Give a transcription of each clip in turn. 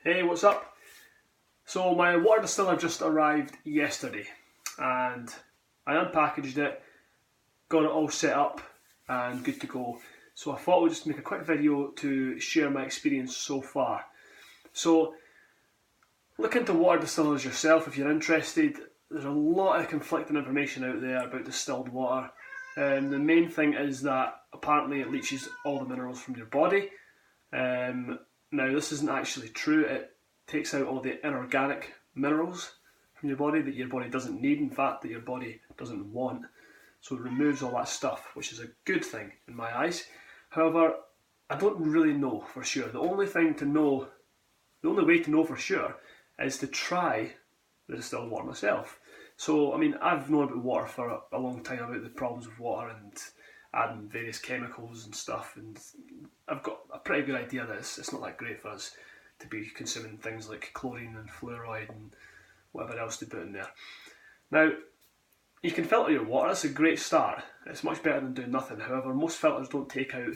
Hey, what's up? So my water distiller just arrived yesterday and I unpackaged it, got it all set up and good to go. So I thought we'd just make a quick video to share my experience so far. So look into water distillers yourself if you're interested. There's a lot of conflicting information out there about distilled water. The main thing is that apparently it leaches all the minerals from your body. Now this isn't actually true. It takes out all the inorganic minerals from your body that your body doesn't need, in fact that your body doesn't want. So it removes all that stuff, which is a good thing in my eyes. However, I don't really know for sure. The only way to know for sure is to try the distilled water myself. So, I mean, I've known about water for a long time, about the problems with water and adding various chemicals and stuff, and I've got a pretty good idea that it's not that great for us to be consuming things like chlorine and fluoride and whatever else they put in there. Now, you can filter your water. That's a great start. It's much better than doing nothing. However, most filters don't take out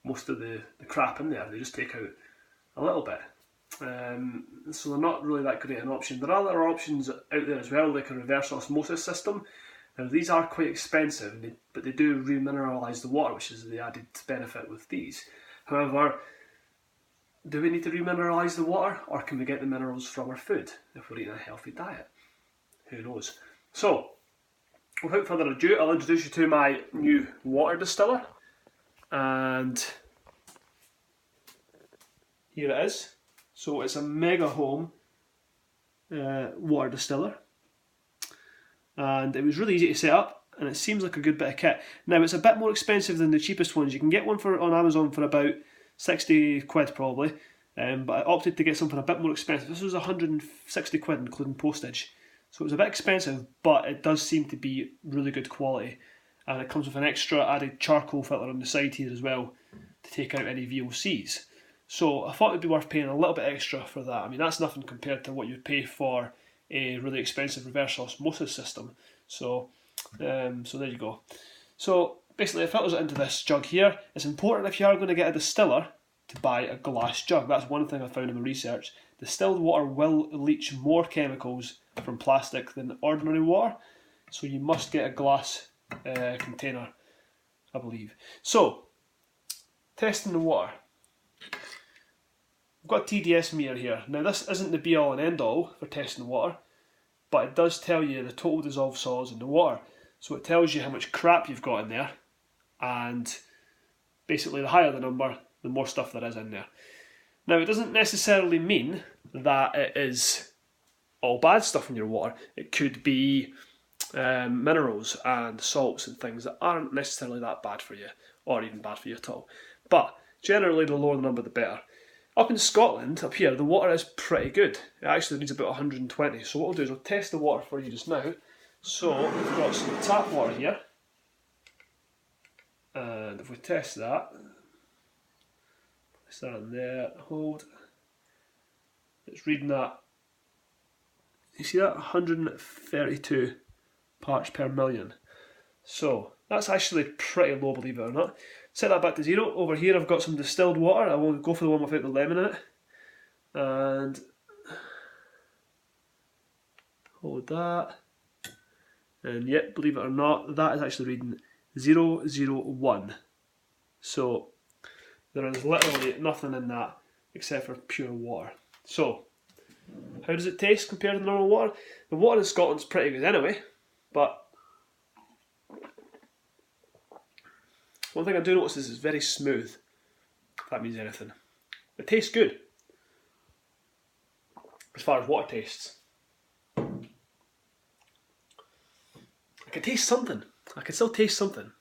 most of the crap in there. They just take out a little bit. So they're not really that great an option. There are other options out there as well, like a reverse osmosis system. Now these are quite expensive, but they do remineralise the water, which is the added benefit with these. However, do we need to remineralise the water, or can we get the minerals from our food if we're eating a healthy diet? Who knows? So, without further ado, I'll introduce you to my new water distiller. And here it is. So it's a Mega Home water distiller. And it was really easy to set up, and it seems like a good bit of kit. Now it's a bit more expensive than the cheapest ones. You can get one on Amazon for about 60 quid probably, but I opted to get something a bit more expensive. This was 160 quid including postage. So it was a bit expensive, but it does seem to be really good quality. And it comes with an extra added charcoal filter on the side here as well to take out any VOCs. So I thought it would be worth paying a little bit extra for that. I mean, that's nothing compared to what you'd pay for a really expensive reverse osmosis system. So there you go. So basically it filters it into this jug here. It's important if you are going to get a distiller to buy a glass jug. That's one thing I found in my research. Distilled water will leach more chemicals from plastic than ordinary water, so you must get a glass container, I believe. So, testing the water. I've got a TDS meter here. Now this isn't the be all and end all for testing water, but it does tell you the total dissolved solids in the water. So it tells you how much crap you've got in there, and basically the higher the number, the more stuff there is in there. Now it doesn't necessarily mean that it is all bad stuff in your water. It could be minerals and salts and things that aren't necessarily that bad for you, or even bad for you at all. But generally the lower the number the better. Up in Scotland, up here, the water is pretty good. It actually reads about 120. So what we'll do is we'll test the water for you just now. So we've got some tap water here. And if we test that, place that in there, hold. It's reading that. You see that? 132 parts per million. So that's actually pretty low, believe it or not. Set that back to 0. Over here I've got some distilled water. I will go for the one without the lemon in it. And hold that. And yep, believe it or not, that is actually reading 001. So there is literally nothing in that except for pure water. So how does it taste compared to normal water? The water in Scotland's pretty good anyway, but one thing I do notice is it's very smooth, if that means anything. It tastes good, as far as water tastes. I can taste something. I can still taste something.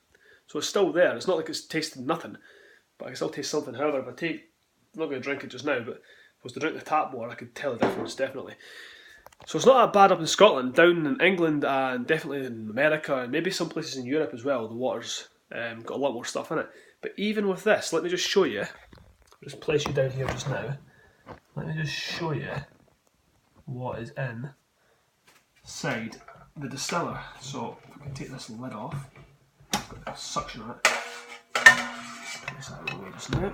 So it's still there. It's not like it's tasting nothing, but I can still taste something. However, I'm not going to drink it just now, but if I was to drink the tap water, I could tell the difference, definitely. So it's not that bad up in Scotland. Down in England and definitely in America and maybe some places in Europe as well, the water's got a lot more stuff in it. But even with this, let me just show you. I'll just place you down here just now. Let me just show you what is inside the distiller. So if I can take this lid off, it's got a suction on it. Place that away just now.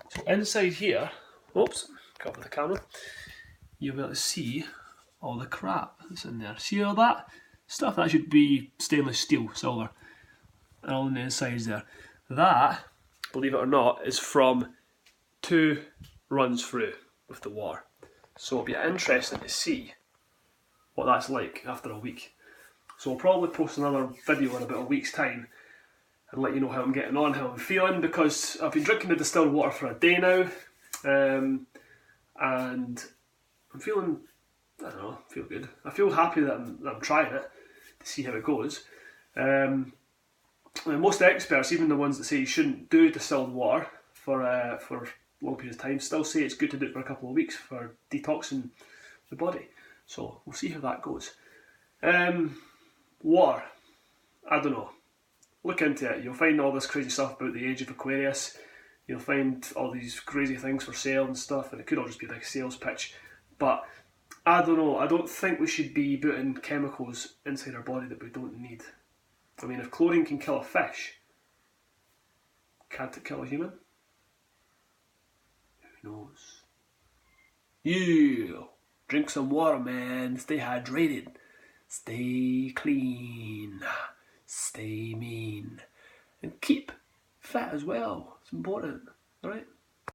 So inside here, oops, cover the camera, you'll be able to see all the crap that's in there. See all that stuff? That should be stainless steel, silver, and all on the insides there. That, believe it or not, is from 2 runs through with the water. So it'll be interesting to see what that's like after a week. So I'll probably post another video in about a week's time and let you know how I'm getting on, how I'm feeling, because I've been drinking the distilled water for a day now, and I'm feeling, I don't know, I feel good. I feel happy that I'm trying it to see how it goes. And most experts, even the ones that say you shouldn't do distilled water for long periods of time, still say it's good to do it for a couple of weeks for detoxing the body. So we'll see how that goes. Water, I don't know. Look into it. You'll find all this crazy stuff about the age of Aquarius. You'll find all these crazy things for sale and stuff, and it could all just be like a sales pitch. But I don't know. I don't think we should be putting chemicals inside our body that we don't need. I mean, if chlorine can kill a fish, can't it kill a human? Who knows? You drink some water, man. Stay hydrated. Stay clean. Stay mean. And keep fat as well. It's important. Alright?